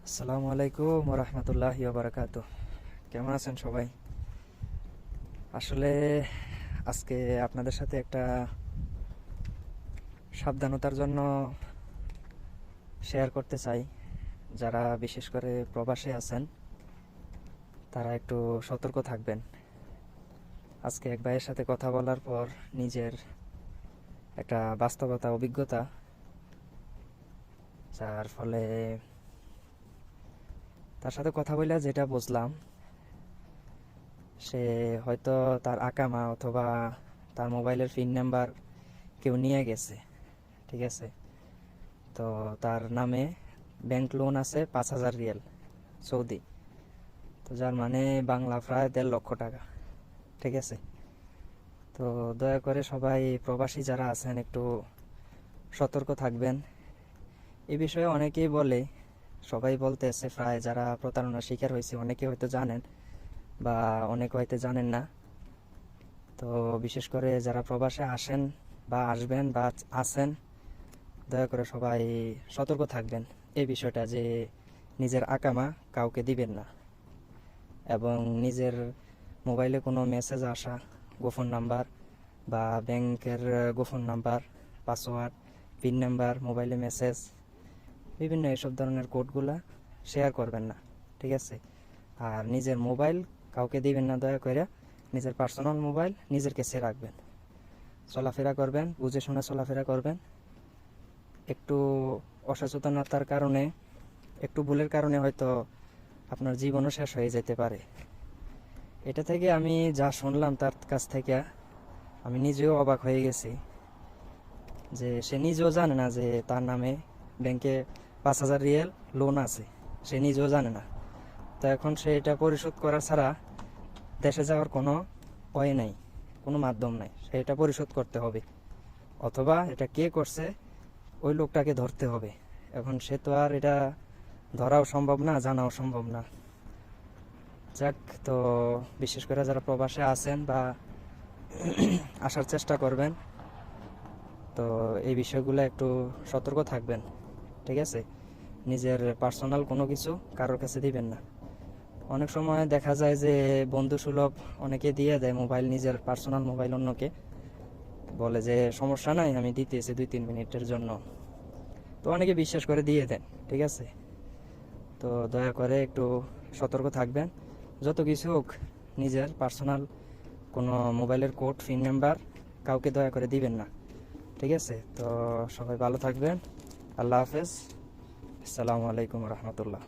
আসসালামু আলাইকুম রহমতুল্লাহি বারাকাতু। কেমন আছেন সবাই? আসলে আজকে আপনাদের সাথে একটা সাবধানতার জন্য শেয়ার করতে চাই। যারা বিশেষ করে প্রবাসে আছেন তারা একটু সতর্ক থাকবেন। আজকে এক ভাইয়ের সাথে কথা বলার পর নিজের একটা বাস্তবতা অভিজ্ঞতা, যার ফলে তার সাথে কথা বলে যেটা বুঝলাম, সে হয়তো তার আকামা অথবা তার মোবাইলের পিন নাম্বার কেউ নিয়ে গেছে। ঠিক আছে, তো তার নামে ব্যাংক লোন আছে 5,000 রিয়াল সৌদি, তো যার মানে বাংলা প্রায় 1.5 লক্ষ টাকা। ঠিক আছে, তো দয়া করে সবাই প্রবাসী যারা আছেন একটু সতর্ক থাকবেন। এই বিষয়ে অনেকেই বলে, সবাই বলতেছে, প্রায় যারা প্রতারণার শিকার হয়েছে অনেকে হয়তো জানেন বা অনেকে হয়তো জানেন না। তো বিশেষ করে যারা প্রবাসে আসেন বা আসবেন বা আছেন, দয়া করে সবাই সতর্ক থাকবেন এই বিষয়টা, যে নিজের আকামা কাউকে দিবেন না, এবং নিজের মোবাইলে কোনো মেসেজ আসা, গোপন নাম্বার বা ব্যাংকের গোপন নাম্বার, পাসওয়ার্ড, পিন নাম্বার, মোবাইলে মেসেজ, বিভিন্ন এসব ধরনের কোডগুলা শেয়ার করবেন না। ঠিক আছে, আর নিজের মোবাইল কাউকে দিবেন না দয়া করে। নিজের পার্সোনাল মোবাইল নিজের কাছে রাখবেন। চলাফেরা করবেন বুঝে শুনে চলাফেরা করবেন। একটু অসচেতনতার কারণে, একটু ভুলের কারণে হয়তো আপনার জীবনও শেষ হয়ে যেতে পারে। এটা থেকে আমি যা শুনলাম তার কাছ থেকে আমি নিজেও অবাক হয়ে গেছি, যে সে নিজেও জানে না যে তার নামে ব্যাংকে 5,000 রিয়াল লোন আছে, সে নিজেও জানে না। তো এখন সে এটা পরিশোধ করা ছাড়া দেশে যাওয়ার কোনো ওয়ে নাই, কোনো মাধ্যম নাই। সে এটা পরিশোধ করতে হবে, অথবা এটা কে করছে ওই লোকটাকে ধরতে হবে। এখন সে তো আর এটা ধরাও সম্ভব না, জানাও সম্ভব না। যাক, তো বিশেষ করে যারা প্রবাসে আছেন বা আসার চেষ্টা করবেন, তো এই বিষয়গুলো একটু সতর্ক থাকবেন। ঠিক আছে, নিজের পার্সোনাল কোনো কিছু কারোর কাছে দিবেন না। অনেক সময় দেখা যায় যে বন্ধু সুলভ অনেকে দিয়ে দেয় মোবাইল, নিজের পার্সোনাল মোবাইল অন্যকে, বলে যে সমস্যা নাই, আমি দিতেছি 2-3 মিনিটের জন্য। তো অনেকে বিশ্বাস করে দিয়ে দেন। ঠিক আছে, তো দয়া করে একটু সতর্ক থাকবেন। যত কিছু হোক, নিজের পার্সোনাল কোনো মোবাইলের কোড, পিন নাম্বার কাউকে দয়া করে দিবেন না। ঠিক আছে, তো সবাই ভালো থাকবেন। আল্লাহ হাফেজ। আসসালামু আলাইকুম রহমতুল্লাহ।